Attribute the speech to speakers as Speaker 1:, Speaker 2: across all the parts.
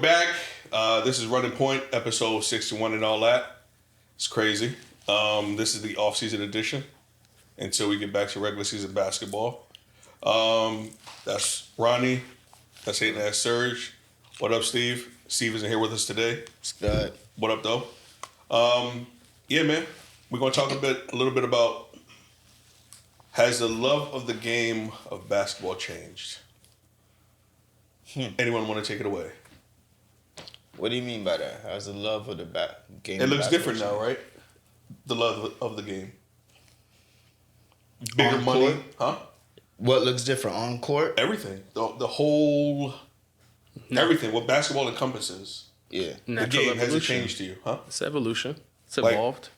Speaker 1: back. This is Runnin Point, episode 61 and all that. It's crazy. This is the off-season edition until we get back to regular season basketball. That's Ronnie. That's Hayden. That's Serge. What up, Steve? Steve isn't here with us today.
Speaker 2: It's good.
Speaker 1: What up, though? Yeah, man. We're going to talk a little bit about, has the love of the game of basketball changed? Anyone want to take it away?
Speaker 2: What do you mean by that? How's the love of the game?
Speaker 1: It looks different now, right? The love of the game. Bigger
Speaker 2: On
Speaker 1: money,
Speaker 2: court?
Speaker 1: huh?
Speaker 2: What looks different on court?
Speaker 1: Everything. The whole... Everything. What basketball encompasses.
Speaker 2: Yeah.
Speaker 1: The game has it changed to you, huh?
Speaker 3: It's evolution. It's evolved.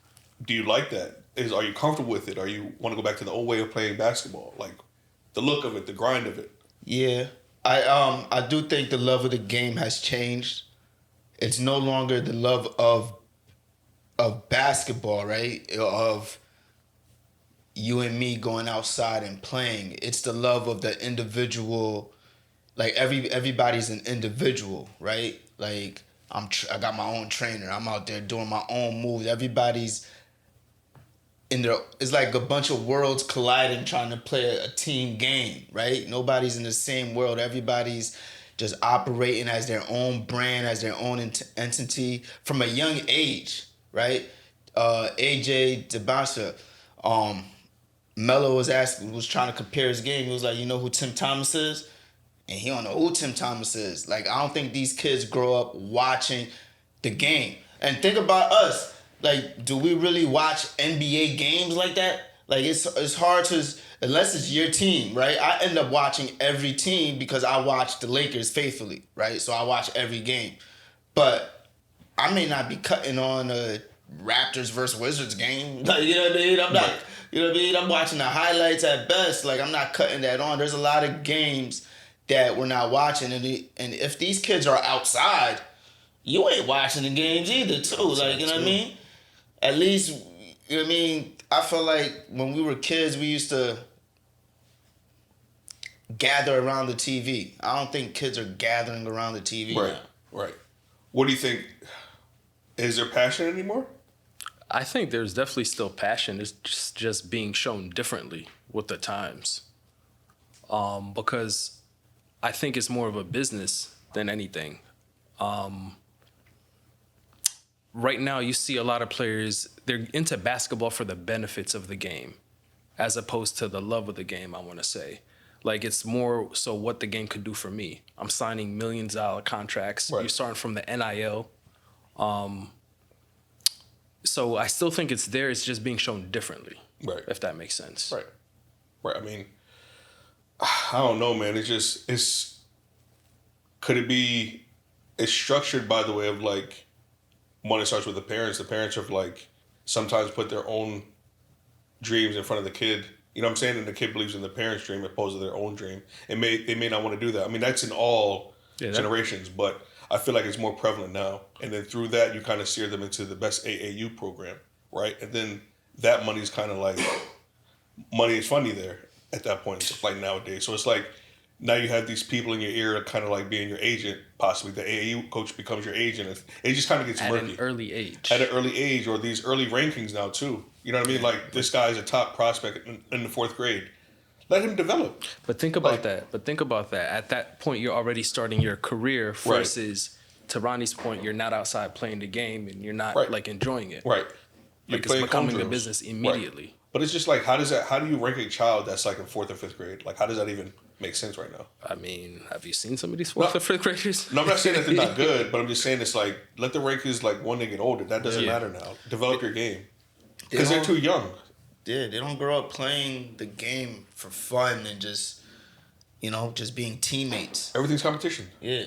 Speaker 1: Do you like that? Are you comfortable with it? Or you want to go back to the old way of playing basketball? Like, the look of it, the grind of it.
Speaker 2: Yeah. I do think the love of the game has changed. It's no longer the love of basketball, right? Of you and me going outside and playing. It's the love of the individual. Like everybody's an individual, right? Like I got my own trainer. I'm out there doing my own moves. Everybody's in there. It's like a bunch of worlds colliding, trying to play a team game, right? Nobody's in the same world. Everybody's just operating as their own brand, as their own entity from a young age, right? AJ DeBasha, Melo was trying to compare his game. He was like, you know who Tim Thomas is? And he don't know who Tim Thomas is. Like, I don't think these kids grow up watching the game. And think about us. Like, do we really watch NBA games like that? Like, it's hard to, unless it's your team, right? I end up watching every team because I watch the Lakers faithfully, right? So I watch every game. But I may not be cutting on a Raptors versus Wizards game. Like, you know what I mean? I'm not, you know what I mean? I'm watching the highlights at best. Like, I'm not cutting that on. There's a lot of games that we're not watching. And if these kids are outside, you ain't watching the games either, too. Like, you know what I mean? At least, you know what I mean? I feel like when we were kids, we used to gather around the TV. I don't think kids are gathering around the TV now.
Speaker 1: Right. What do you think? Is there passion anymore?
Speaker 3: I think there's definitely still passion. It's just being shown differently with the times. Because I think it's more of a business than anything. Right now, you see a lot of players, they're into basketball for the benefits of the game, as opposed to the love of the game, I want to say. Like, it's more so what the game could do for me. I'm signing million-dollar contracts. Right. You're starting from the NIL. So I still think it's there. It's just being shown differently, right? If that makes sense.
Speaker 1: Right. I mean, I don't know, man. Could it be, it's structured by the way of, like, one, it starts with the parents. The parents have, like, sometimes put their own dreams in front of the kid. You know what I'm saying? And the kid believes in the parents' dream opposed to their own dream. They may not want to do that. I mean, that's in all generations, but I feel like it's more prevalent now. And then through that, you kind of steer them into the best AAU program, right? And then that money's kind of like, money is funny there at that point, like nowadays. So it's like, now you have these people in your ear kind of like being your agent, possibly. The AAU coach becomes your agent. It just kind of gets murky.
Speaker 3: At an early age.
Speaker 1: At an early age, or these early rankings now, too. You know what I mean? Like, this guy's a top prospect in the fourth grade. Let him develop.
Speaker 3: But think about that. At that point, you're already starting your career versus, to Ronnie's point, you're not outside playing the game and you're not, like, enjoying it.
Speaker 1: Right.
Speaker 3: Like, it's becoming a business immediately.
Speaker 1: Right. But it's just like, how do you rank a child that's like in fourth or fifth grade? Like, how does that even make sense right now?
Speaker 3: I mean, have you seen some of these fourth or fifth graders?
Speaker 1: No, I'm not saying that they're not good, but I'm just saying it's like, let the rankings, like, when they get older. That doesn't matter now. Develop your game. Because they're too young.
Speaker 2: Yeah, they don't grow up playing the game for fun and just, you know, just being teammates.
Speaker 1: Everything's competition.
Speaker 2: Yeah.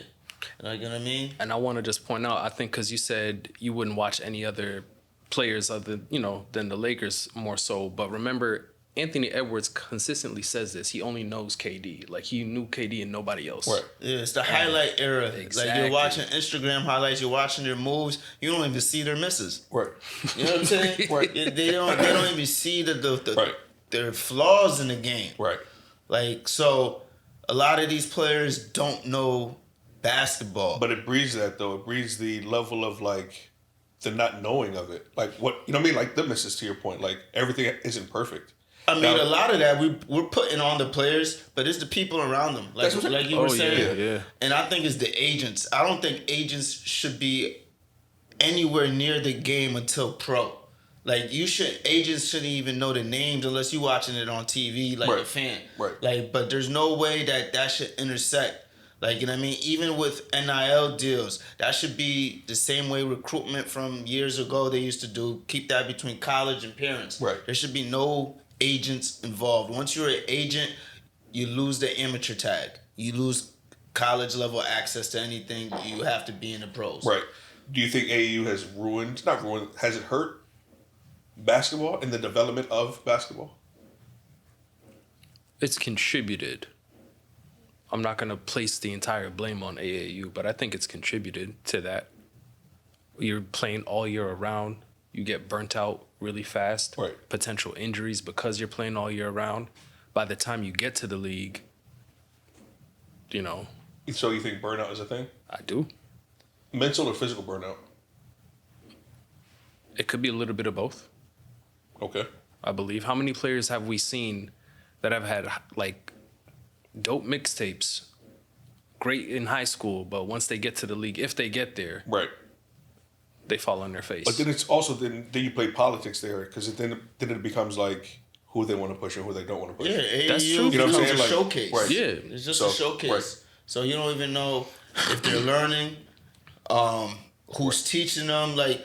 Speaker 2: You know what I mean?
Speaker 3: And I want to just point out, I think because you said you wouldn't watch any other players other, than the Lakers more so. But remember, Anthony Edwards consistently says this. He only knows KD. Like, he knew KD and nobody else.
Speaker 1: Right.
Speaker 2: Yeah, it's the highlight era.
Speaker 3: Exactly.
Speaker 2: Like, you're watching Instagram highlights, you're watching their moves, you don't even see their misses.
Speaker 1: Right.
Speaker 2: You know what I'm saying?
Speaker 1: Right.
Speaker 2: They don't even see their flaws in the game.
Speaker 1: Right.
Speaker 2: Like, so a lot of these players don't know basketball.
Speaker 1: But it breeds that though. It breeds the level of like the not knowing of it. Like what you know what I mean? Like the misses to your point. Like everything isn't perfect.
Speaker 2: I mean,
Speaker 1: Now-
Speaker 2: a lot of that we're putting on the players, but it's the people around them. Like
Speaker 1: That's what I'm saying.
Speaker 2: like you were
Speaker 3: Oh,
Speaker 2: saying.
Speaker 3: yeah.
Speaker 2: And I think it's the agents. I don't think agents should be anywhere near the game until pro. Like agents shouldn't even know the names unless you watching it on TV like
Speaker 1: Right.
Speaker 2: a fan.
Speaker 1: Right.
Speaker 2: Like, but there's no way that should intersect. Like, you know what I mean? Even with NIL deals, that should be the same way recruitment from years ago they used to do. Keep that between college and parents.
Speaker 1: Right.
Speaker 2: There should be no agents involved. Once you're an agent, you lose the amateur tag. You lose college level access to anything. You have to be in the pros.
Speaker 1: Right. Do you think AAU has has it hurt basketball and the development of basketball?
Speaker 3: It's contributed. I'm not going to place the entire blame on AAU, but I think it's contributed to that. You're playing all year around. You get burnt out really fast.
Speaker 1: Right.
Speaker 3: Potential injuries because you're playing all year round. By the time you get to the league, you know,
Speaker 1: So you think burnout is a thing?
Speaker 3: I do.
Speaker 1: Mental or physical burnout?
Speaker 3: It could be a little bit of both,
Speaker 1: Okay.
Speaker 3: I believe. How many players have we seen that have had like dope mixtapes, great in high school, but once they get to the league, if they get there,
Speaker 1: Right.
Speaker 3: they fall on their face.
Speaker 1: But then it's also then you play politics there because then it becomes like who they want to push and who they don't want to push.
Speaker 2: Yeah, AAU
Speaker 3: That's true.
Speaker 2: becomes
Speaker 1: You know what I'm saying?
Speaker 2: a
Speaker 1: Like,
Speaker 2: showcase.
Speaker 1: right.
Speaker 3: Yeah.
Speaker 2: It's just
Speaker 1: So,
Speaker 2: a showcase.
Speaker 1: right.
Speaker 2: So you don't even know if they're learning, who's teaching them. Like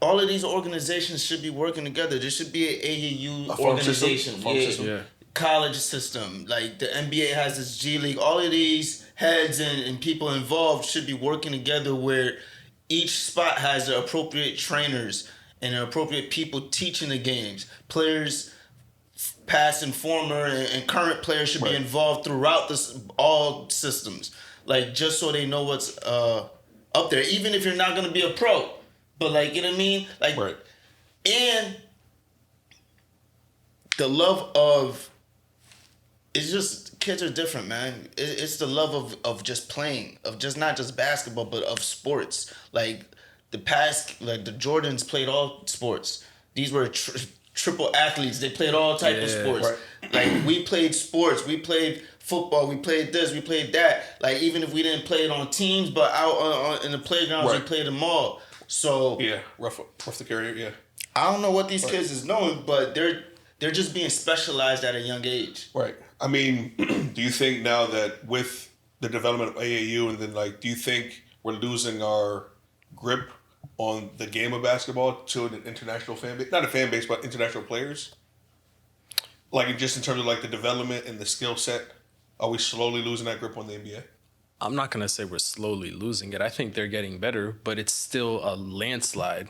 Speaker 2: all of these organizations should be working together. There should be an AAU
Speaker 1: A farm system?
Speaker 2: organization.
Speaker 1: Farm system?
Speaker 3: Yeah.
Speaker 2: College system. Like the NBA has its G League. All of these heads and people involved should be working together where each spot has the appropriate trainers and the appropriate people teaching the games. Players, past and former and current players should
Speaker 1: Right.
Speaker 2: be involved throughout all systems. Like just so they know what's up there. Even if you're not going to be a pro. But like, you know what I mean? Like,
Speaker 1: Right.
Speaker 2: and the love of, it's just, kids are different, man. It's the love of just playing, of just not just basketball, but of sports. Like the Jordans played all sports. These were triple athletes. They played all type of
Speaker 3: Yeah.
Speaker 2: sports.
Speaker 1: Right.
Speaker 2: Like we played sports. We played football. We played this. We played that. Like even if we didn't play it on teams, but out in the playgrounds, we
Speaker 1: Right.
Speaker 2: played them all. So
Speaker 1: Yeah. Rough to carry. Yeah.
Speaker 2: I don't know what these
Speaker 1: Right.
Speaker 2: kids is knowing, but they're just being specialized at a young age.
Speaker 1: Right. I mean, do you think now that with the development of AAU and then like, do you think we're losing our grip on the game of basketball to an international fan base? Not a fan base, but international players? Like just in terms of like the development and the skill set, are we slowly losing that grip on the NBA?
Speaker 3: I'm not going to say we're slowly losing it. I think they're getting better, but it's still a landslide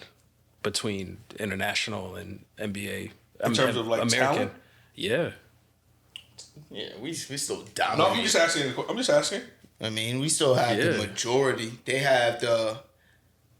Speaker 3: between international and NBA.
Speaker 1: In terms of like talent?
Speaker 3: Yeah.
Speaker 2: Yeah, we still
Speaker 1: No,
Speaker 2: dominate.
Speaker 1: I'm just asking.
Speaker 2: I mean, we still have the
Speaker 3: Yeah.
Speaker 2: majority. They have the.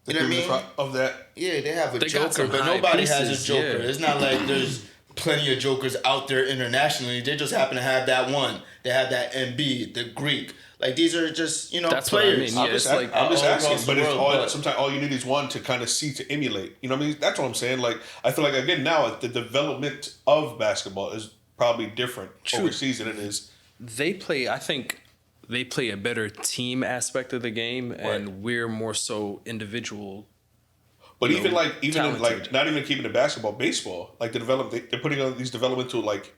Speaker 1: The
Speaker 2: You know what I
Speaker 1: cream
Speaker 2: mean?
Speaker 1: of that.
Speaker 2: Yeah, they have a
Speaker 3: They got
Speaker 2: joker,
Speaker 3: some
Speaker 2: but
Speaker 3: high
Speaker 2: nobody
Speaker 3: pieces,
Speaker 2: has a joker.
Speaker 3: yeah.
Speaker 2: It's not like there's plenty of jokers out there internationally. They just happen to have that one. They have that MB, the Greek. Like these are just
Speaker 3: That's what I
Speaker 2: players.
Speaker 3: mean. Yeah,
Speaker 1: I'm just,
Speaker 3: it's like
Speaker 1: I'm just
Speaker 2: all
Speaker 1: asking,
Speaker 2: across the
Speaker 1: but it's
Speaker 2: world,
Speaker 1: all,
Speaker 2: but-
Speaker 1: sometimes all you need is one to kind of see to emulate. You know what I mean? That's what I'm saying. Like I feel like again now the development of basketball is probably different
Speaker 3: True.
Speaker 1: overseas than it is.
Speaker 3: I think they play a better team aspect of the game, and
Speaker 1: Right.
Speaker 3: we're more so individual.
Speaker 1: But
Speaker 3: You
Speaker 1: even
Speaker 3: know,
Speaker 1: in
Speaker 3: talented.
Speaker 1: like not even keeping the basketball, baseball, like they're putting on these developmental like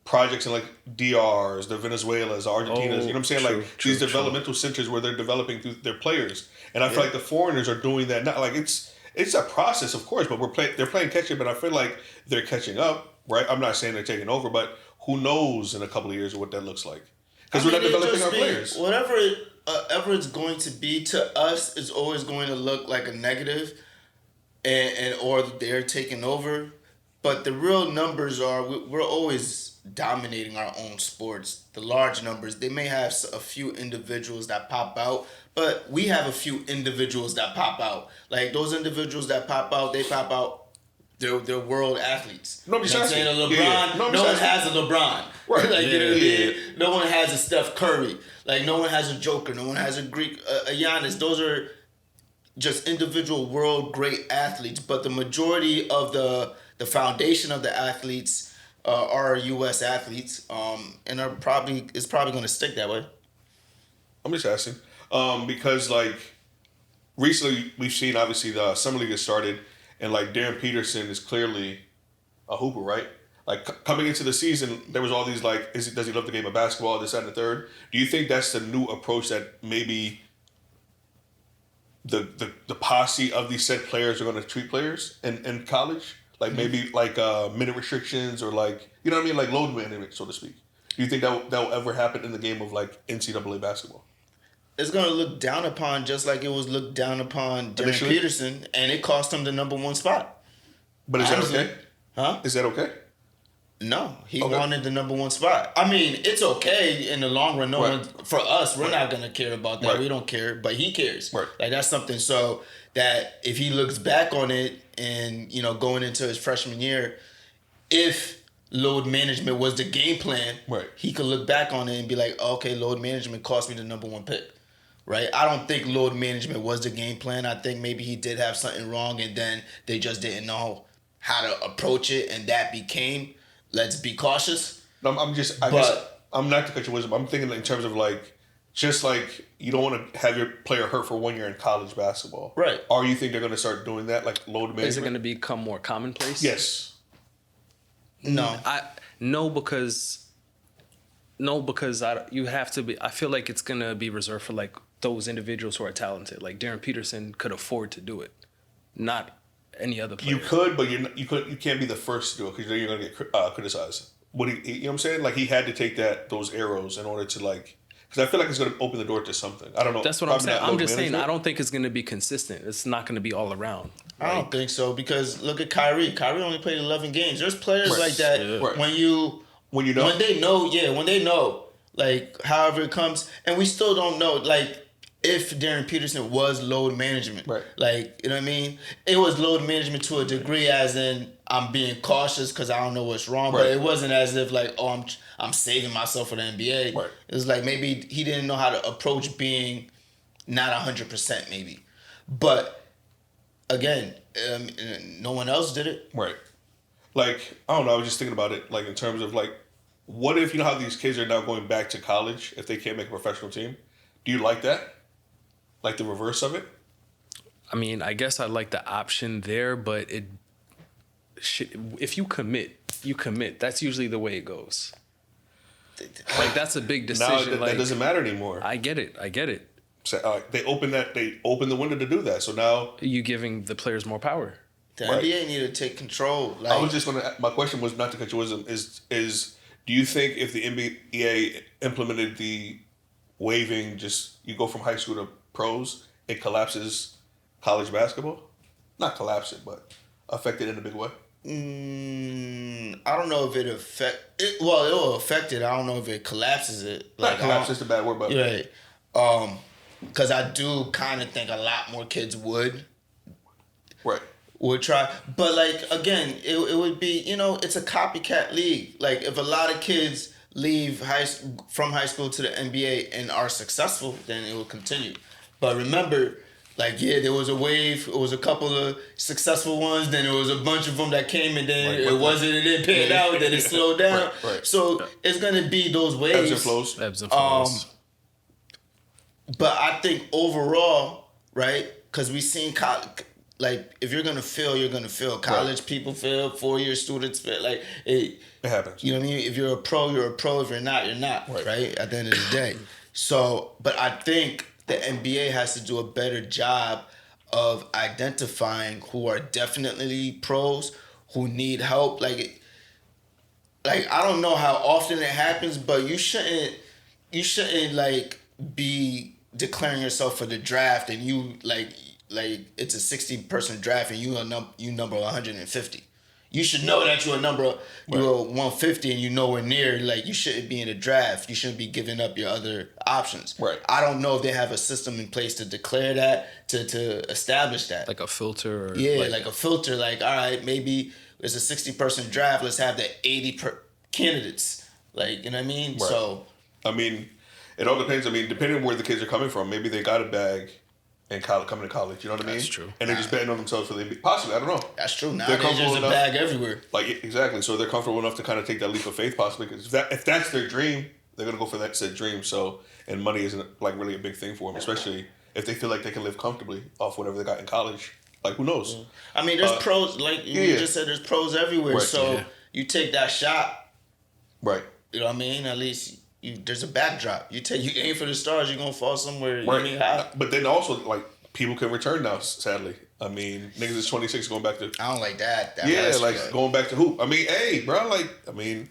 Speaker 1: projects in like DRs, the Venezuelas, the Argentinas. You know what I'm saying?
Speaker 3: true,
Speaker 1: Like
Speaker 3: true,
Speaker 1: these
Speaker 3: true.
Speaker 1: developmental centers where they're developing through their players. And I feel like the foreigners are doing that now. Like it's a process, of course, but they're playing catch up, and I feel like they're catching up. Right? I'm not saying they're taking over, but who knows in a couple of years what that looks like? Because we're not developing our players.
Speaker 2: Whatever ever it's going to be to us, it's always going to look like a negative, and or they're taking over. But the real numbers are we're always dominating our own sports. The large numbers, they may have a few individuals that pop out, but we have a few individuals that pop out. Like those individuals that pop out, they pop out they're world athletes.
Speaker 1: No, I'm just
Speaker 2: you know
Speaker 1: asking.
Speaker 2: what I'm saying? A
Speaker 1: Yeah,
Speaker 2: LeBron,
Speaker 1: yeah. No, I'm
Speaker 2: no
Speaker 1: just
Speaker 2: one
Speaker 1: asking.
Speaker 2: has a LeBron.
Speaker 1: Right.
Speaker 2: Like, you know what I
Speaker 1: Yeah.
Speaker 2: mean? No one has a Steph Curry. Like, no one has a Joker. No one has a Greek, a Giannis. Those are just individual world great athletes. But the majority of the foundation of the athletes are U.S. athletes, and is probably going to stick that way.
Speaker 1: I'm just asking. Because like recently we've seen obviously the summer league has started, and like Darren Peterson is clearly a hooper, right? Like coming into the season, there was all these like, does he love the game of basketball? This, that, and the third. Do you think that's the new approach that maybe the posse of these said players are going to treat players in college? Like maybe like minute restrictions or like, you know what I mean, like load management, so to speak. Do you think that will ever happen in the game of like NCAA basketball?
Speaker 2: It's going to look down upon just like it was looked down upon Darren
Speaker 1: Initially?
Speaker 2: Peterson, and it cost him the number one spot.
Speaker 1: But is
Speaker 2: Honestly.
Speaker 1: that okay?
Speaker 2: Huh?
Speaker 1: Is that okay?
Speaker 2: No, he
Speaker 1: Okay.
Speaker 2: wanted the number one spot. I mean, it's okay in the long run. No
Speaker 1: Right.
Speaker 2: one, for us, we're not gonna care about that.
Speaker 1: Right.
Speaker 2: We don't care, but he cares.
Speaker 1: Right.
Speaker 2: Like that's something. So that if he looks back on it and going into his freshman year, if load management was the game plan,
Speaker 1: Right.
Speaker 2: he could look back on it and be like, okay, load management cost me the number one pick. Right? I don't think load management was the game plan. I think maybe he did have something wrong and then they just didn't know how to approach it, and that became, let's be cautious.
Speaker 1: No, I'm just, I
Speaker 2: But-
Speaker 1: guess, I'm not to cut your wisdom. I'm thinking in terms of like, just like you don't want to have your player hurt for 1 year in college basketball.
Speaker 2: Right.
Speaker 1: Or you think they're going to start doing that, like load management?
Speaker 3: Is it going to become more commonplace?
Speaker 1: Yes.
Speaker 2: No.
Speaker 3: Because you have to be. I feel like it's going to be reserved for like those individuals who are talented. Like Darren Peterson could afford to do it, not any other player.
Speaker 1: You could, but you can't be the first to do it because then you're going to get criticized. You know what I'm saying? Like he had to take those arrows in order to like, because I feel like it's going to open the door to something. I don't know.
Speaker 3: That's what I'm
Speaker 1: Probably
Speaker 3: saying.
Speaker 1: not
Speaker 3: I'm
Speaker 1: load
Speaker 3: just saying
Speaker 1: management.
Speaker 3: I don't think it's going to be consistent. It's not going to be all around.
Speaker 2: I don't think so because look at Kyrie. Kyrie only played 11 games. There's players
Speaker 1: Right.
Speaker 2: like that
Speaker 3: Yeah.
Speaker 1: Right.
Speaker 2: when you
Speaker 1: When you know.
Speaker 2: when they know, like however it comes, and we still don't know like if Darren Peterson was load management.
Speaker 1: Right.
Speaker 2: Like, you know what I mean? It was load management to a degree, as in I'm being cautious because I don't know what's wrong, but
Speaker 1: Right.
Speaker 2: it wasn't as if like, oh, I'm saving myself for the NBA.
Speaker 1: Right.
Speaker 2: It was like maybe he didn't know how to approach being not 100% maybe, but again, no one else did it.
Speaker 1: Right. Like, I don't know, I was just thinking about it, like in terms of like, what if, you know how these kids are now going back to college if they can't make a professional team? Do you like that? Like the reverse of it?
Speaker 3: I mean, I guess I like the option there, but if you commit, you commit. That's usually the way it goes. Like that's a big
Speaker 1: Now
Speaker 3: decision.
Speaker 1: that doesn't matter anymore.
Speaker 3: I get it.
Speaker 1: So, they open the window to do that. So now
Speaker 3: You giving the players more power.
Speaker 2: The
Speaker 1: Right.
Speaker 2: NBA need to take control. Like,
Speaker 1: I was just gonna. My question was not to cut your wisdom. Is do you think if the NBA implemented the waiving, just you go from high school to pros, it collapses college basketball? Not collapse it, but affect it in a big way.
Speaker 2: I don't know if it it will affect it. I don't know if it collapses it.
Speaker 1: Not
Speaker 2: Like
Speaker 1: collapse is the bad word, but
Speaker 2: right. Because I do kind of think a lot more kids would try, but like again, it would be it's a copycat league. Like if a lot of kids leave from high school to the NBA and are successful, then it will continue. But remember, like there was a wave. It was a couple of successful ones. Then there was a bunch of them that came and then it didn't pan out. Then it slowed down.
Speaker 1: Right.
Speaker 2: So it's gonna be those waves.
Speaker 1: ebbs and flows.
Speaker 3: Ebbs and flows.
Speaker 2: But I think overall, right? Because we seen like if you're gonna fail, you're gonna fail. College people fail. 4-year students fail. Like
Speaker 1: It happens.
Speaker 2: you know what I mean? If you're a pro, you're a pro. If you're not, you're not. Right? At the end of the day. So, but I think the NBA has to do a better job of identifying who are definitely pros, who need help. Like I don't know how often it happens, but you shouldn't like be declaring yourself for the draft and you like it's a 60-person draft and you number 150. You should know that you're you're 150 and you're nowhere near. Like, you shouldn't be in a draft. You shouldn't be giving up your other options.
Speaker 1: Right.
Speaker 2: I don't know if they have a system in place to declare that, to establish that.
Speaker 3: Like a filter? Or
Speaker 2: Like a filter. Like, all right, maybe it's a 60-person draft. Let's have the 80 candidates. Like, you know what I mean?
Speaker 1: Right.
Speaker 2: So,
Speaker 1: I mean, it all depends. I mean, depending on where the kids are coming from, maybe they got a bag and coming to college. You know what I mean?
Speaker 3: That's true.
Speaker 1: And they're just betting on themselves for possibly. I don't know.
Speaker 2: that's true. Now
Speaker 1: They're
Speaker 2: there's
Speaker 1: comfortable
Speaker 2: a
Speaker 1: enough.
Speaker 2: bag everywhere.
Speaker 1: Like, exactly. So they're comfortable enough to kind of take that leap of faith, possibly, because if that's their dream, they're gonna go for that said dream. So, and money isn't like really a big thing for them, especially if they feel like they can live comfortably off whatever they got in college. Like, who knows?
Speaker 2: I mean, there's pros. Like you just said, there's pros everywhere.
Speaker 1: Right,
Speaker 2: So you take that shot.
Speaker 1: Right.
Speaker 2: You know what I mean? At least there's a backdrop. You aim for the stars, you're gonna fall somewhere. You know what I mean?
Speaker 1: But then also, like, people can return now, sadly. I mean, niggas is 26 going back to...
Speaker 2: I don't like that.
Speaker 1: Yeah, like, going back to hoop. I mean, hey, bro, like, I mean...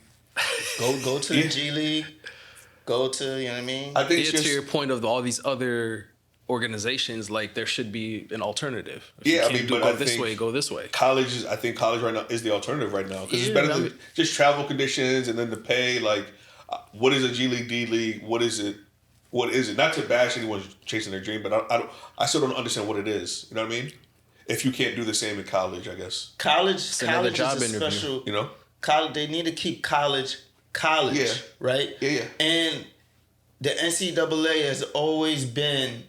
Speaker 2: Go to the G League. Go to, you know what I mean?
Speaker 1: I think it's
Speaker 3: To
Speaker 1: just...
Speaker 3: your point of all these other organizations, like, there should be an alternative. If you
Speaker 1: Yeah, I
Speaker 3: can't
Speaker 1: mean,
Speaker 3: do
Speaker 1: but
Speaker 3: go
Speaker 1: I
Speaker 3: this
Speaker 1: think
Speaker 3: way, go this way.
Speaker 1: I think college right now is the alternative right now. Because it's better than just travel conditions and then the pay. Like, what is a G League, D League? What is it? What is it? Not to bash anyone chasing their dream, but I still don't understand what it is. You know what I mean? If you can't do the same in college, I guess.
Speaker 2: College
Speaker 3: another
Speaker 2: is
Speaker 3: job
Speaker 2: a
Speaker 3: interview,
Speaker 2: special...
Speaker 1: You know?
Speaker 2: College, they need to keep college,
Speaker 1: Yeah.
Speaker 2: right?
Speaker 1: Yeah.
Speaker 2: And the NCAA has always been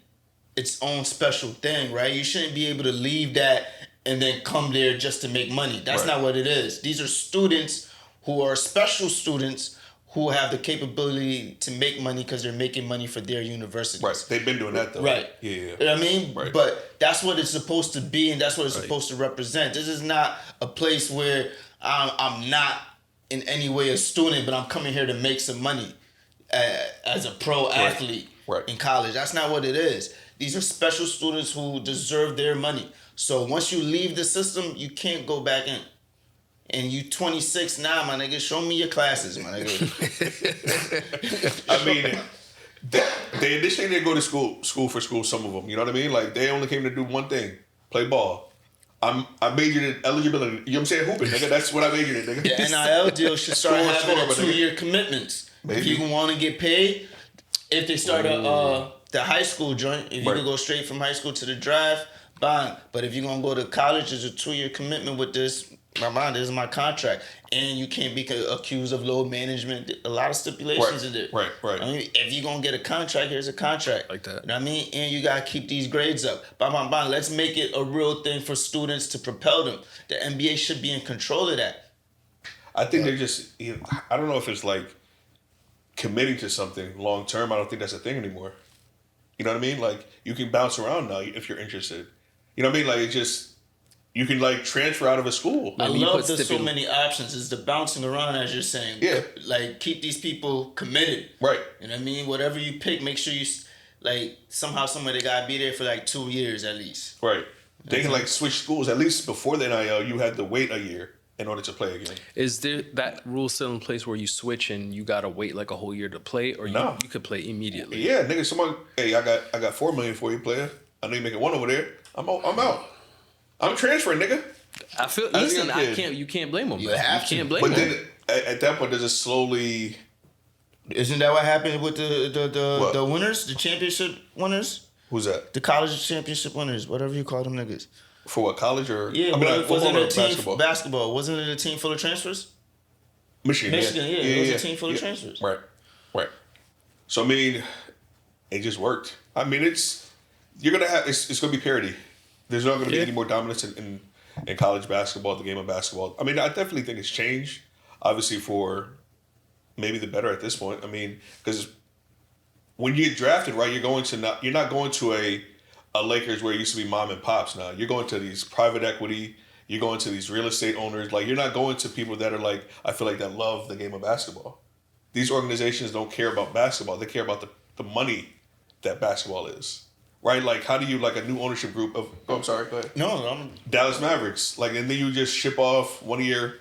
Speaker 2: its own special thing, right? You shouldn't be able to leave that and then come there just to make money. That's not what it is. These are students who are special students who have the capability to make money because they're making money for their universities.
Speaker 1: Right. They've been doing that, though.
Speaker 2: Right.
Speaker 1: Yeah.
Speaker 2: You know what I mean?
Speaker 1: Right.
Speaker 2: But that's what it's supposed to be, and that's what it's supposed to represent. This is not a place where I'm not in any way a student, but I'm coming here to make some money as a pro athlete in college. That's not what it is. These are special students who deserve their money. So once you leave the system, you can't go back in. And you 26 now, my nigga. Show me your classes, my nigga.
Speaker 1: I mean, they initially didn't go to school for school. Some of them, you know what I mean? Like, they only came to do one thing: play ball. I majored in eligibility. You know what I'm saying? Hooping, nigga. That's what I majored in, nigga.
Speaker 2: The NIL deal should start having a 2-year commitments.
Speaker 1: Maybe.
Speaker 2: If you want to get paid, if they start the high school joint, if you can go straight from high school to the draft, fine. But if you're gonna go to college, there's a 2-year commitment with this. This is my contract, and you can't be accused of load management. A lot of stipulations in there.
Speaker 1: Right.
Speaker 2: I mean, if you're gonna get a contract, here's a contract
Speaker 3: Like that.
Speaker 2: You know what I mean? And you gotta keep these grades up. Let's make it a real thing for students to propel them. The NBA should be in control of that.
Speaker 1: I think they're just... I don't know if it's like committing to something long term. I don't think that's a thing anymore. You know what I mean? Like, you can bounce around now if you're interested. You know what I mean? Like, it's just... You can, like, transfer out of a school.
Speaker 2: I love there's so many options. It's the bouncing around, as you're saying.
Speaker 1: Yeah.
Speaker 2: Like, keep these people committed.
Speaker 1: Right.
Speaker 2: You know what I mean? Whatever you pick, make sure you, like, somehow somebody got to be there for, like, 2 years at least.
Speaker 1: Right. They can, like, switch schools. At least before the NIL, you had to wait a year in order to play again.
Speaker 3: Is there that rule still in place where you switch and you gotta wait like a whole year to play, or you could play immediately?
Speaker 1: Yeah, nigga, someone... Hey, I got $4 million for you, player. I know you're making one over there. I'm out. I'm transferring, nigga.
Speaker 3: I feel
Speaker 1: As a young
Speaker 3: listen.
Speaker 1: kid.
Speaker 3: You can't blame them.
Speaker 2: You
Speaker 3: bro.
Speaker 2: have to.
Speaker 3: Can't blame
Speaker 1: But
Speaker 3: them.
Speaker 1: then at that point, does it slowly...
Speaker 2: Isn't that what happened with
Speaker 1: What?
Speaker 2: the winners, the championship winners,
Speaker 1: Who's that?
Speaker 2: the college championship winners, whatever you call them niggas?
Speaker 1: For what, college or...
Speaker 2: Yeah,
Speaker 1: I mean, like,
Speaker 2: wasn't
Speaker 1: football
Speaker 2: it
Speaker 1: or
Speaker 2: a team
Speaker 1: basketball?
Speaker 2: basketball? Wasn't it a team full of transfers?
Speaker 1: Michigan,
Speaker 2: Michigan, yeah. It was a team full of transfers.
Speaker 1: Right. So, I mean, it just worked. I mean, you're going to have... It's going to be parity. There's not going to be any more dominance in college basketball, the game of basketball. I mean, I definitely think it's changed, obviously, for maybe the better at this point. I mean, because when you get drafted, right, you're not going to a Lakers where it used to be mom and pops now. You're going to these private equity, you're going to these real estate owners. Like, you're not going to people that are like, I feel like that love the game of basketball. These organizations don't care about basketball. They care about the money that basketball is. Right? Like, how do you, like, a new ownership group of... Oh, I'm sorry. Go ahead.
Speaker 2: No,
Speaker 1: Dallas Mavericks. Like, and then you just ship off one of your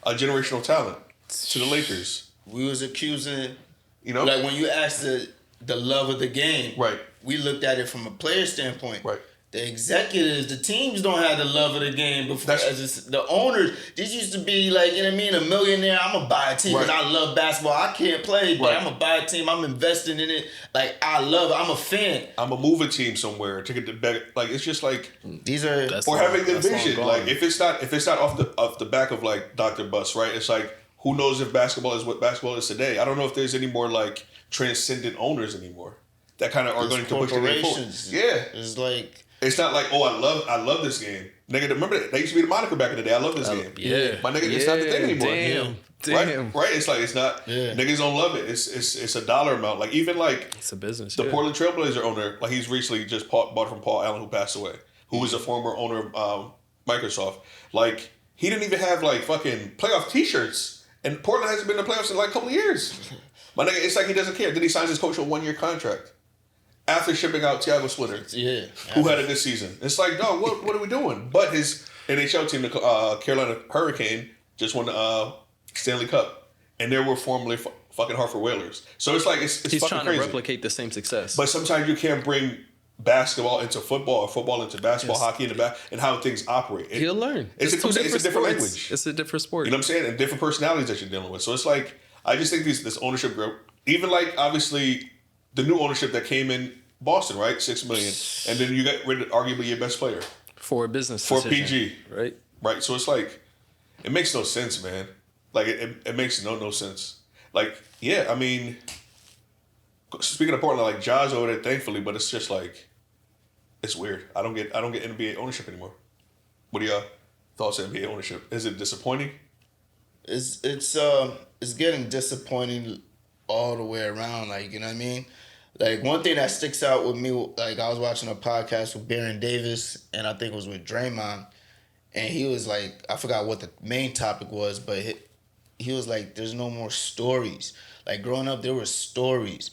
Speaker 1: generational talent to the Lakers.
Speaker 2: we was accusing,
Speaker 1: You know?
Speaker 2: like when you asked the love of the game,
Speaker 1: Right.
Speaker 2: we looked at it from a player standpoint.
Speaker 1: Right.
Speaker 2: The executives, the teams don't have the love of the game before. The owners, these used to be like, you know what I mean, a millionaire. I'm gonna buy a team because I love basketball. I can't play, but I'm gonna buy a team. I'm investing in it. Like I love it. I'm a fan.
Speaker 1: I'm gonna move a team somewhere to get the better. Like it's just like
Speaker 2: these are
Speaker 1: or having the vision. Like if it's not off the back of like Dr. Bus, right? It's like who knows if basketball is what basketball is today. I don't know if there's any more like transcendent owners anymore that kind of are going to push the game forward. Yeah,
Speaker 2: it's like.
Speaker 1: It's not like, oh, I love this game. Nigga, remember that? That used to be the moniker back in the day. I love this game.
Speaker 3: Yeah.
Speaker 1: My nigga, it's not the thing anymore.
Speaker 3: Damn.
Speaker 1: Right? It's like, it's not, niggas don't love it. It's a dollar amount. Like, even like,
Speaker 3: it's a business.
Speaker 1: The Portland Trailblazer owner, like, he's recently just bought from Paul Allen, who passed away, who was a former owner of Microsoft. Like, he didn't even have, like, fucking playoff t-shirts. And Portland hasn't been in the playoffs in, like, a couple of years. My nigga, it's like he doesn't care. Then he signs his coach a 1-year contract. After shipping out Thiago Splitter, who had it this season. It's like, dog, what are we doing? But his NHL team, the Carolina Hurricane, just won the Stanley Cup. And they were formerly fucking Hartford Whalers. So it's like, it's
Speaker 3: he's
Speaker 1: fucking
Speaker 3: trying
Speaker 1: crazy.
Speaker 3: To replicate the same success.
Speaker 1: But sometimes you can't bring basketball into football or football into basketball, hockey into basketball, and how things operate.
Speaker 3: He'll learn.
Speaker 1: It's a different language.
Speaker 3: It's a different sport.
Speaker 1: You know what I'm saying? And different personalities that you're dealing with. So it's like, I just think this ownership group, even like, obviously, the new ownership that came in Boston, right? $6 million. And then you got rid of arguably your best player.
Speaker 3: For a business
Speaker 1: For
Speaker 3: decision,
Speaker 1: PG.
Speaker 3: Right?
Speaker 1: Right. So it's like, it makes no sense, man. Like, it makes no sense. Like, yeah, I mean, speaking of Portland, like, Ja's over there, thankfully, but it's just like, it's weird. I don't get NBA ownership anymore. What are y'all thoughts on NBA ownership? Is it disappointing?
Speaker 2: It's getting disappointing all the way around, like, you know what I mean? Like, one thing that sticks out with me, like, I was watching a podcast with Baron Davis, and I think it was with Draymond, and he was like, I forgot what the main topic was, but he was like, there's no more stories. Like, growing up, there were stories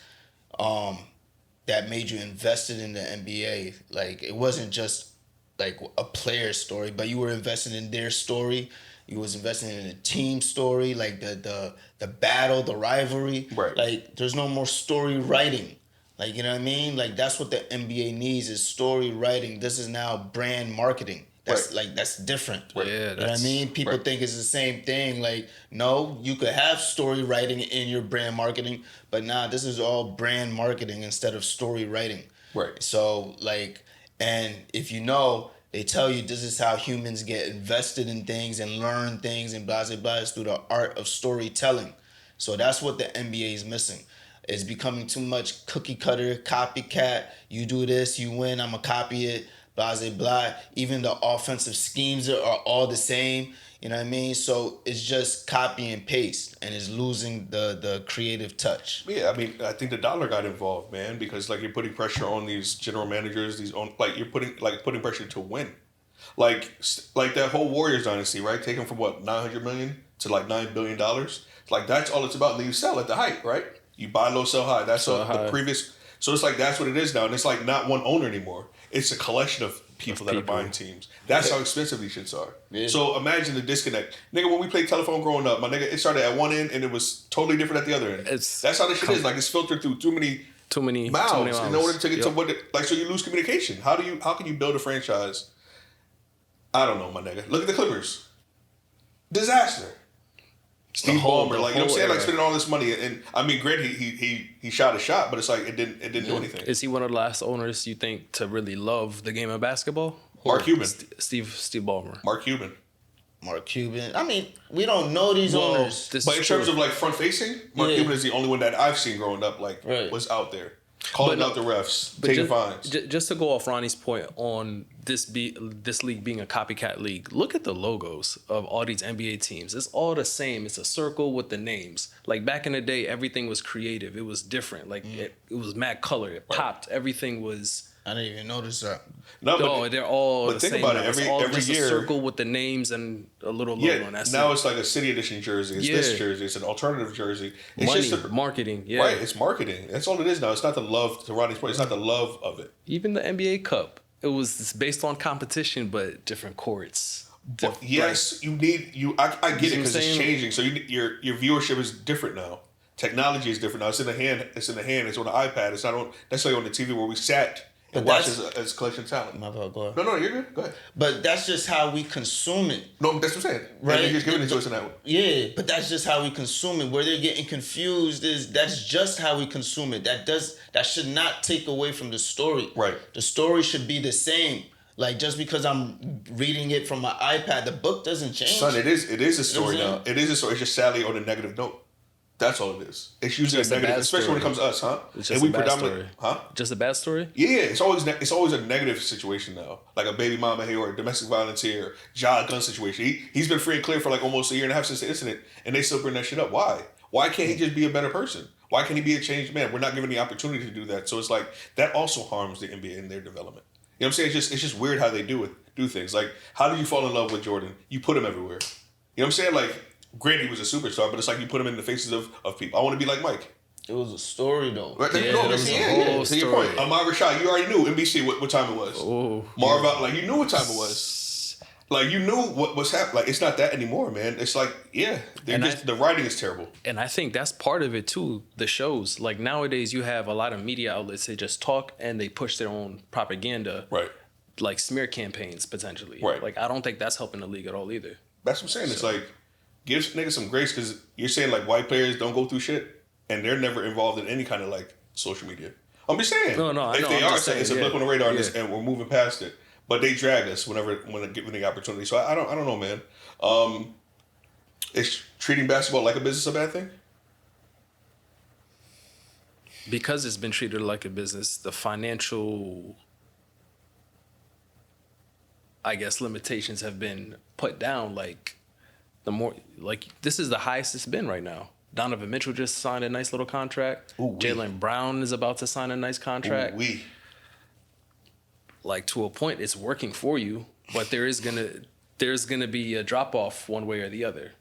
Speaker 2: that made you invested in the NBA. Like, it wasn't just, like, a player's story, but you were invested in their story. You was investing in a team story, like the battle, the rivalry.
Speaker 1: Right.
Speaker 2: Like, there's no more story writing. Like, you know what I mean? Like, that's what the NBA needs is story writing. This is now brand marketing. That's like, that's different.
Speaker 3: Right. Yeah,
Speaker 2: you know what I mean? People think it's the same thing. Like, no, you could have story writing in your brand marketing, but nah, this is all brand marketing instead of story writing.
Speaker 1: Right.
Speaker 2: So, like, and if you know, they tell you this is how humans get invested in things and learn things and blah, blah, blah. It's through the art of storytelling. So that's what the NBA is missing. It's becoming too much cookie cutter, copycat. You do this, you win, I'm going to copy it, blah, blah, blah. Even the offensive schemes are all the same. You know what I mean? So it's just copy and paste, and it's losing the creative touch.
Speaker 1: Yeah, I mean, I think the dollar got involved, man, because like you're putting pressure on these general managers, you're putting pressure to win, like that whole Warriors dynasty, right? Taken from what, $900 million to like $9 billion. Like that's all it's about. And then you sell at the height, right? You buy low, sell high. That's the previous. So it's like that's what it is now, and it's like not one owner anymore. It's a collection of people that are buying teams. That's how expensive these shits are. Yeah. So imagine the disconnect, nigga. When we played telephone growing up, my nigga, it started at one end and it was totally different at the other end. That's how this shit is. Like it's filtered through too many mouths in order to get to what. So you lose communication. How can you build a franchise? I don't know, my nigga. Look at the Clippers. Disaster. Steve Ballmer, like, you know what I'm saying? Like spending all this money, and I mean, great, he shot a shot, but it's like it didn't do anything.
Speaker 3: Is he one of the last owners you think to really love the game of basketball?
Speaker 1: Mark Cuban.
Speaker 3: Steve Ballmer.
Speaker 1: Mark Cuban.
Speaker 2: I mean, we don't know these owners,
Speaker 1: but in terms of like front facing, Mark Cuban is the only one that I've seen growing up like was out there. Calling out the refs, taking fines.
Speaker 3: Just to go off Ronnie's point on this league being a copycat league, look at the logos of all these NBA teams. It's all the same. It's a circle with the names. Like back in the day, everything was creative. It was different. Like it was mad color. It popped. Everything was.
Speaker 2: I didn't even notice that.
Speaker 3: No, they're all the same.
Speaker 1: But think about it. Every year,
Speaker 3: a circle with the names and a little logo. And that's
Speaker 1: now it's like a city edition jersey. It's this jersey. It's an alternative jersey. It's
Speaker 3: money, marketing. Yeah,
Speaker 1: right. It's marketing. That's all it is now. It's not the love to Ronnie's point. It's not the love of it.
Speaker 3: Even the NBA Cup, it was based on competition, but different courts.
Speaker 1: Yes, you need you. I get it because it's changing. So your viewership is different now. Technology is different now. It's in the hand. It's on the iPad. It's not necessarily on the TV where we sat
Speaker 2: But
Speaker 1: watch
Speaker 2: that's
Speaker 1: as collection of talent.
Speaker 2: my bad, go ahead.
Speaker 1: No, you're good. Go ahead.
Speaker 2: But that's just how we consume it.
Speaker 1: No, that's what I'm saying.
Speaker 2: Right.
Speaker 1: They're just giving it to us in that way.
Speaker 2: Yeah, but that's just how we consume it. Where they're getting confused is that's just how we consume it. That should not take away from the story.
Speaker 1: Right.
Speaker 2: The story should be the same. Like just because I'm reading it from my iPad, the book doesn't change.
Speaker 1: Son, it is a story
Speaker 2: You know what
Speaker 1: now.
Speaker 2: I'm
Speaker 1: It is a story. It's just sadly on a negative note. That's all it is. It's usually
Speaker 3: Just
Speaker 1: a
Speaker 3: a
Speaker 1: negative,
Speaker 3: bad
Speaker 1: especially when it
Speaker 3: story.
Speaker 1: comes to us, huh?
Speaker 3: It's just a bad
Speaker 1: predominantly,
Speaker 3: story.
Speaker 1: huh?
Speaker 3: Just a bad story?
Speaker 1: Yeah, it's always a negative situation now, like a baby mama here or a domestic violence here, gun situation. He's been free and clear for like almost a year and a half since the incident, and they still bring that shit up. Why? Why can't he just be a better person? Why can't he be a changed man? We're not given the opportunity to do that. So it's like that also harms the NBA in their development. You know what I'm saying? It's just weird how they do things. Like, how did you fall in love with Jordan? You put him everywhere. You know what I'm saying? Like, granted, he was a superstar, but it's like you put him in the faces of people. I want to be like Mike.
Speaker 2: It was a story though.
Speaker 1: Right?
Speaker 3: Yeah,
Speaker 1: No,
Speaker 3: it was
Speaker 1: listen,
Speaker 3: a whole
Speaker 1: To your
Speaker 3: story.
Speaker 1: point, Ahmad Rashad, you already knew NBC what time it was.
Speaker 3: Oh,
Speaker 1: Marv out, like you knew what time it was. Like you knew what was happening. Like it's not that anymore, man. It's like the writing is terrible.
Speaker 3: and I think that's part of it too. The shows, like nowadays, you have a lot of media outlets. They just talk and they push their own propaganda,
Speaker 1: Right.
Speaker 3: like smear campaigns potentially.
Speaker 1: Right.
Speaker 3: Like I don't think that's helping the league at all either.
Speaker 1: That's what I'm saying. It's like give niggas some grace because you're saying like white players don't go through shit and they're never involved in any kind of like social media. I'm just saying.
Speaker 3: No, I
Speaker 1: if
Speaker 3: know,
Speaker 1: they
Speaker 3: I'm
Speaker 1: are,
Speaker 3: just saying,
Speaker 1: it's a
Speaker 3: yeah.
Speaker 1: blip on the radar,
Speaker 3: Yeah.
Speaker 1: and we're moving past it. But they drag us when given the opportunity. So I don't know, man. Is treating basketball like a business a bad thing?
Speaker 3: Because it's been treated like a business, the financial, I guess, limitations have been put down. Like this is the highest it's been right now. Donovan Mitchell just signed a nice little contract.
Speaker 1: Ooh-wee.
Speaker 3: Jaylen Brown is about to sign a nice contract.
Speaker 1: We
Speaker 3: Like to a point, it's working for you, but there's gonna be a drop off one way or the other.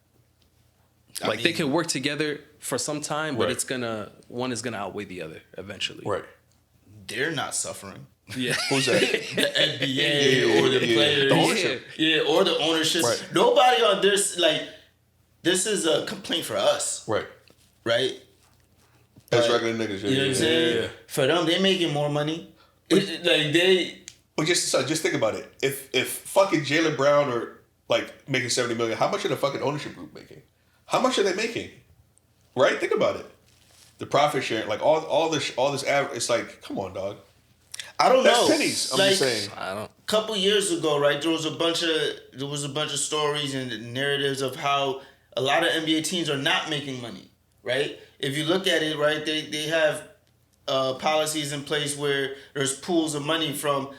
Speaker 3: Like they can work together for some time, but
Speaker 1: Right.
Speaker 3: one is gonna outweigh the other eventually.
Speaker 1: right.
Speaker 2: They're not suffering.
Speaker 3: Yeah.
Speaker 1: Who's that?
Speaker 2: The NBA
Speaker 1: Yeah,
Speaker 2: or the
Speaker 1: yeah.
Speaker 2: players.
Speaker 1: The ownership.
Speaker 2: Yeah, or the ownership.
Speaker 1: Right.
Speaker 2: Nobody on this, like, this is a complaint for us,
Speaker 1: Right.
Speaker 2: right?
Speaker 1: As
Speaker 2: But,
Speaker 1: regular niggas.
Speaker 2: You know what I'm saying?
Speaker 1: Yeah.
Speaker 2: For them, they making more money. Like, they...
Speaker 1: But just think about it. If fucking Jaylen Brown are like making $70 million, how much are the fucking ownership group making? How much are they making? Right? Think about it. The profit sharing, like all this average. It's like, come on, dog.
Speaker 2: I don't
Speaker 1: That's
Speaker 2: know.
Speaker 1: pennies. I'm just saying.
Speaker 3: I don't.
Speaker 2: Couple years ago, right, there was a bunch of stories and narratives of how a lot of NBA teams are not making money, right? If you look at it, right, they have policies in place where there's pools of money from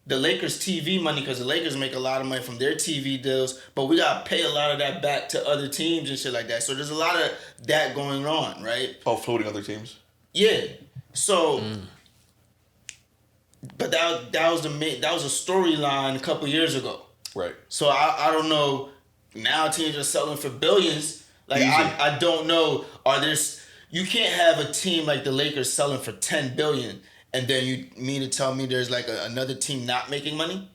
Speaker 2: the Lakers TV money, because the Lakers make a lot of money from their TV deals, but we gotta pay a lot of that back to other teams and shit like that. So there's a lot of that going on, right?
Speaker 1: Oh, floating other teams.
Speaker 2: Yeah. So, but that was a storyline a couple years ago.
Speaker 1: Right.
Speaker 2: So I don't know. Now teams are selling for billions. Like
Speaker 1: Easy.
Speaker 2: I don't know. You can't have a team like the Lakers selling for $10 billion, and then you mean to tell me there's like another team not making money?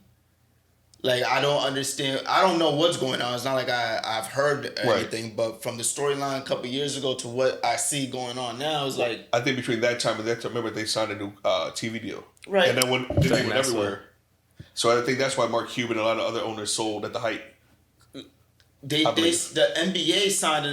Speaker 2: Like I don't understand. I don't know what's going on. It's not like I've heard anything, but from the storyline a couple years ago to what I see going on now is like.
Speaker 1: I think between that time and that time, remember they signed a new TV deal.
Speaker 2: Right.
Speaker 1: And then when they went
Speaker 3: massive.
Speaker 1: everywhere. So I think that's why Mark Cuban and a lot of other owners sold at the height.
Speaker 2: The NBA signed a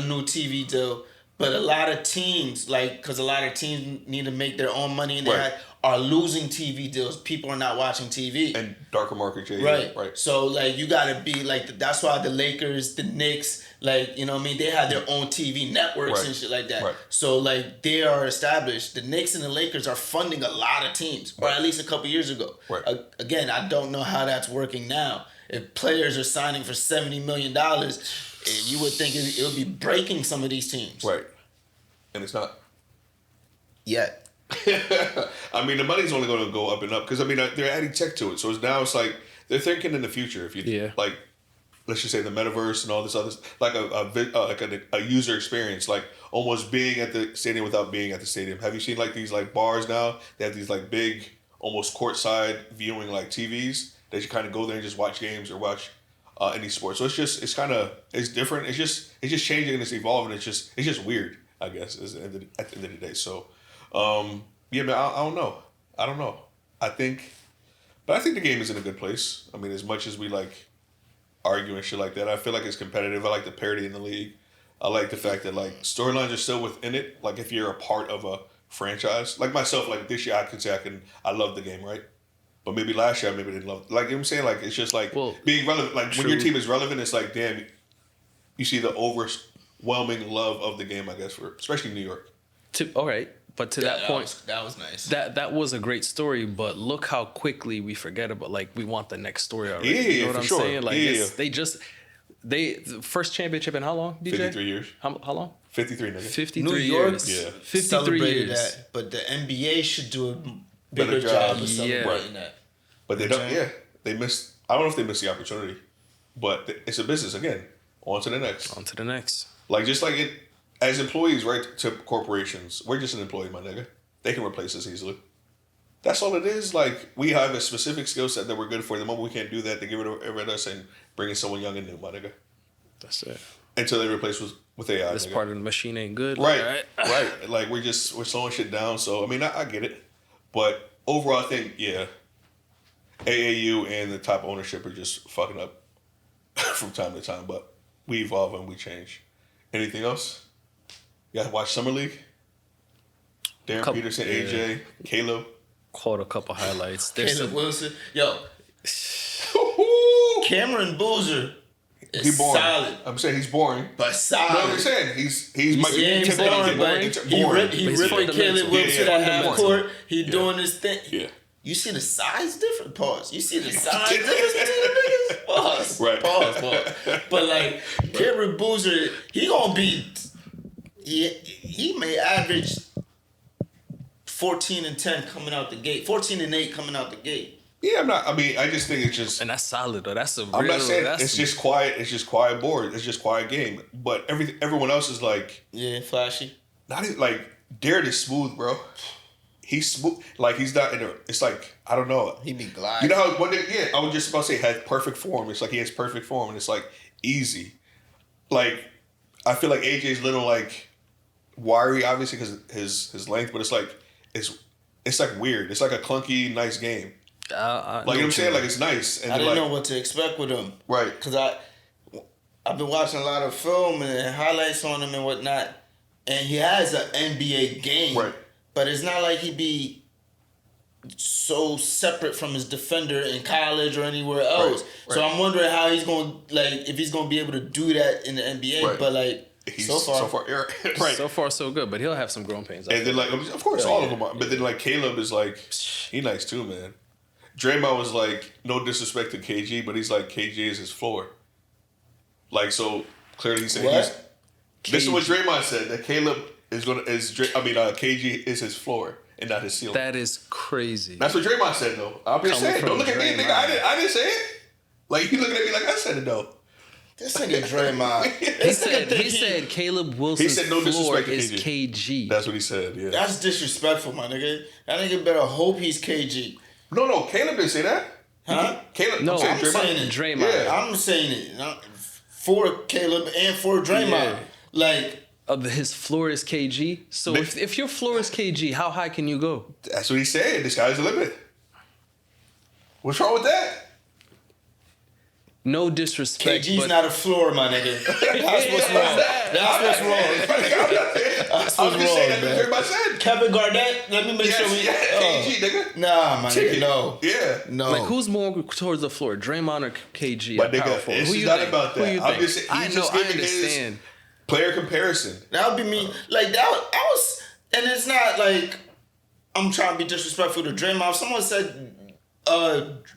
Speaker 2: new TV deal, but a lot of teams, because a lot of teams need to make their own money and they are losing TV deals. People are not watching TV.
Speaker 1: And darker market shade.
Speaker 2: Right.
Speaker 1: Right.
Speaker 2: So like you gotta be like that's why the Lakers, the Knicks, like you know what I mean, they have their own TV networks and shit like that.
Speaker 1: Right.
Speaker 2: So like they are established. The Knicks and the Lakers are funding a lot of teams, or at least a couple years ago.
Speaker 1: Right.
Speaker 2: Again, I don't know how that's working now. If players are signing for $70 million, you would think it would be breaking some of these teams.
Speaker 1: Right. And it's not.
Speaker 2: Yet.
Speaker 1: I mean, the money's only going to go up and up because I mean they're adding tech to it. So now it's like they're thinking in the future. If you like, let's just say the metaverse and all this other like a user experience, like almost being at the stadium without being at the stadium. Have you seen like these like bars now? They have these like big, almost courtside viewing like TVs that you kind of go there and just watch games or watch any sport. So it's different. It's just changing and it's evolving. It's just weird, I guess, at the end of the day. So, yeah, man, I don't know. I don't know. I think the game is in a good place. I mean, as much as we like argue and shit like that, I feel like it's competitive. I like the parity in the league. I like the fact that like storylines are still within it. Like if you're a part of a franchise, like myself, like this year I could say I love the game, right? But maybe last year I maybe didn't love it. Like you know what I'm saying? Like it's just like being relevant. Like when your team is relevant, it's like damn, you see the overwhelming love of the game, I guess, for especially New York.
Speaker 3: All right. But to that point,
Speaker 2: that was nice.
Speaker 3: That was a great story, but look how quickly we forget about. Like we want the next story already.
Speaker 1: Yeah,
Speaker 3: you know what I'm
Speaker 1: sure.
Speaker 3: saying? Like
Speaker 1: Yeah.
Speaker 3: the first championship in how long? DJ?
Speaker 1: 53 years.
Speaker 3: How long?
Speaker 1: 53, nigga.
Speaker 3: 53
Speaker 2: New
Speaker 3: years.
Speaker 2: York
Speaker 1: Yeah.
Speaker 3: 53
Speaker 2: celebrated
Speaker 3: years.
Speaker 2: that, but the NBA should do a
Speaker 1: Better
Speaker 2: bigger
Speaker 1: job.
Speaker 2: job of celebrating that.
Speaker 1: But they don't. Yeah, they missed. I don't know if they missed the opportunity, but it's a business again. On to the next.
Speaker 3: On to the next.
Speaker 1: Like just like it, as employees, right? To corporations, we're just an employee, my nigga. They can replace us easily. That's all it is. Like we have a specific skill set that we're good for. The moment we can't do that, they get rid of us and bring in someone young and new, my nigga.
Speaker 3: That's it.
Speaker 1: Until they replace with AI.
Speaker 3: This
Speaker 1: nigga.
Speaker 3: part of the machine ain't good.
Speaker 1: Right, right. Like we're slowing shit down. So I mean, I get it, but overall, I think AAU and the top ownership are just fucking up from time to time. But we evolve and we change. Anything else? You guys watch Summer League? Darren Peterson, AJ, Caleb.
Speaker 3: Caught a couple highlights. There's
Speaker 2: Caleb
Speaker 3: some,
Speaker 2: Wilson, yo, Cameron Boozer is
Speaker 1: He's boring.
Speaker 2: solid,
Speaker 1: I'm saying he's boring.
Speaker 2: but solid.
Speaker 1: No, I'm saying he's
Speaker 2: He ripping Caleb Wilson at half court. He doing his thing.
Speaker 1: Yeah.
Speaker 2: You see the size difference? Pause. You see the size difference between the niggas? Pause.
Speaker 1: Right.
Speaker 2: Pause. But like Cameron Boozer, he gonna be. He may average 14 and 10 coming out the gate. 14 and 8 coming out the gate.
Speaker 1: Yeah, I'm not. I mean, I just think it's just.
Speaker 3: and that's solid though. That's a real.
Speaker 1: I'm not saying
Speaker 3: that's
Speaker 1: it's just quiet. It's just quiet board. It's just quiet game. But everyone else is like
Speaker 2: Yeah, flashy.
Speaker 1: not even, like Darren is smooth, bro. He's smooth. Like he's not in a. It's like I don't know.
Speaker 2: He be gliding.
Speaker 1: You know how one day? Yeah, I was just about to say has perfect form. It's like he has perfect form, and it's like easy. Like I feel like AJ's little like wiry, obviously because his length, but it's like it's like weird. It's like a clunky, nice game.
Speaker 3: I
Speaker 1: Like you know what I'm saying? Like it's nice. And
Speaker 2: I
Speaker 1: then,
Speaker 2: didn't
Speaker 1: like,
Speaker 2: know what to expect with him.
Speaker 1: Right.
Speaker 2: Because I've been watching a lot of film and highlights on him and whatnot, and he has an NBA game.
Speaker 1: Right.
Speaker 2: But it's not like he be so separate from his defender in college or anywhere else.
Speaker 1: Right.
Speaker 2: So I'm wondering how he's going to, like, if he's going to be able to do that in the NBA.
Speaker 1: Right.
Speaker 2: But, like,
Speaker 1: He's
Speaker 2: so far
Speaker 1: yeah, right.
Speaker 3: So far, so good, but he'll have some growing pains.
Speaker 1: And then like of course all of them are, but then like Caleb is like he nice too, man. Draymond was like no disrespect to KG, but he's like KG is his floor. Like so clearly he's saying
Speaker 2: What?
Speaker 1: this is what Draymond said that Caleb KG is his floor and not his ceiling.
Speaker 3: That is crazy.
Speaker 1: That's what Draymond said though. I'm just
Speaker 3: Coming
Speaker 1: saying. Don't
Speaker 3: from
Speaker 1: look at me,
Speaker 3: Draymond.
Speaker 1: nigga. I didn't say it. Like you looking at me like I said it though.
Speaker 2: this nigga Draymond.
Speaker 3: He said Caleb Wilson's
Speaker 1: said no
Speaker 3: floor
Speaker 1: disrespect to
Speaker 3: is
Speaker 1: KG.
Speaker 3: KG.
Speaker 1: That's what he said. Yeah.
Speaker 2: That's disrespectful, my nigga. That nigga better hope he's KG.
Speaker 1: No, Caleb didn't say that.
Speaker 2: Huh?
Speaker 1: Caleb.
Speaker 3: No,
Speaker 1: I'm
Speaker 2: I'm saying it.
Speaker 3: Draymond.
Speaker 1: Yeah.
Speaker 2: I'm saying it for Caleb and for Draymond.
Speaker 3: Yeah.
Speaker 2: Like,
Speaker 3: His floor is KG. So if your floor is KG, how high can you go?
Speaker 1: That's what he said. The sky's the limit. What's wrong with that?
Speaker 3: No disrespect,
Speaker 2: KG's
Speaker 3: but
Speaker 2: not a floor, my nigga. That's what's wrong. That's what's wrong. That's
Speaker 1: I'm
Speaker 2: what's
Speaker 1: just saying
Speaker 2: wrong,
Speaker 1: that's what
Speaker 2: man.
Speaker 1: everybody said.
Speaker 2: Kevin Garnett, let me make sure we.
Speaker 1: KG, nigga.
Speaker 2: Nah, my
Speaker 1: Ticket.
Speaker 2: nigga, no.
Speaker 1: Yeah.
Speaker 2: No.
Speaker 3: like who's more towards the floor, Draymond or KG?
Speaker 1: But
Speaker 3: at power
Speaker 1: nigga,
Speaker 3: forward?
Speaker 1: this
Speaker 3: Who
Speaker 1: is
Speaker 3: you
Speaker 1: not
Speaker 3: think?
Speaker 1: about
Speaker 3: Who
Speaker 1: that.
Speaker 3: you
Speaker 1: I'm
Speaker 3: think?
Speaker 1: just saying,
Speaker 3: I
Speaker 1: he's
Speaker 3: know.
Speaker 1: just
Speaker 3: I
Speaker 1: giving his
Speaker 3: understand.
Speaker 1: player comparison.
Speaker 2: That would be me. Like, I was. And it's not like I'm trying to be disrespectful to Draymond. If someone said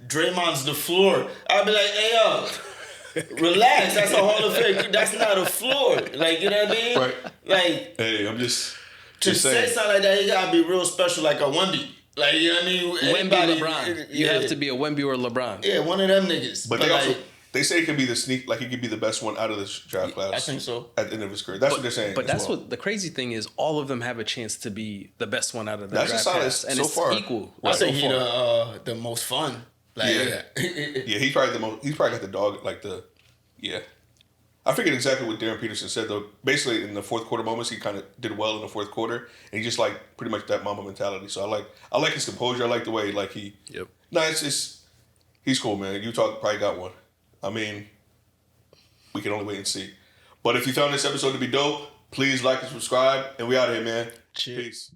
Speaker 2: Draymond's the floor, I'd be like, hey, yo. Relax, that's a Hall of Fame. That's not a floor. Like, you know what I mean?
Speaker 1: Right.
Speaker 2: Like,
Speaker 1: Hey, I'm just
Speaker 2: to say
Speaker 1: saying.
Speaker 2: something like that, you gotta be real special, like a Wemby. Like, you know what I mean?
Speaker 3: Wemby,
Speaker 2: Anybody-
Speaker 3: LeBron. You
Speaker 2: yeah.
Speaker 3: have to be a Wemby or LeBron.
Speaker 2: Yeah, one of them niggas.
Speaker 1: But they
Speaker 2: like,
Speaker 1: also they say he can be he could be the best one out of this draft class.
Speaker 2: I think so.
Speaker 1: At the end of his career, that's what they're saying.
Speaker 3: But
Speaker 1: as
Speaker 3: that's
Speaker 1: well.
Speaker 3: what the crazy thing is. All of them have a chance to be the best one out of the
Speaker 1: That's
Speaker 3: draft
Speaker 1: just how
Speaker 3: class,
Speaker 1: it's
Speaker 3: and
Speaker 1: so
Speaker 3: it's
Speaker 1: far.
Speaker 3: equal.
Speaker 2: I
Speaker 3: so
Speaker 2: think he
Speaker 3: far.
Speaker 2: the most fun. Like,
Speaker 1: Yeah. Yeah, he's probably the most. He's probably got the dog like the. Yeah. I forget exactly what Darren Peterson said though. Basically, in the fourth quarter moments, he kind of did well in the fourth quarter, and he just like pretty much that Mamba mentality. So I like his composure. I like the way like he.
Speaker 3: Yep.
Speaker 1: No, he's cool, man. Utah probably got one. I mean, we can only wait and see. But if you found this episode to be dope, please like and subscribe, and we out of here, man.
Speaker 2: Cheers.
Speaker 1: Peace.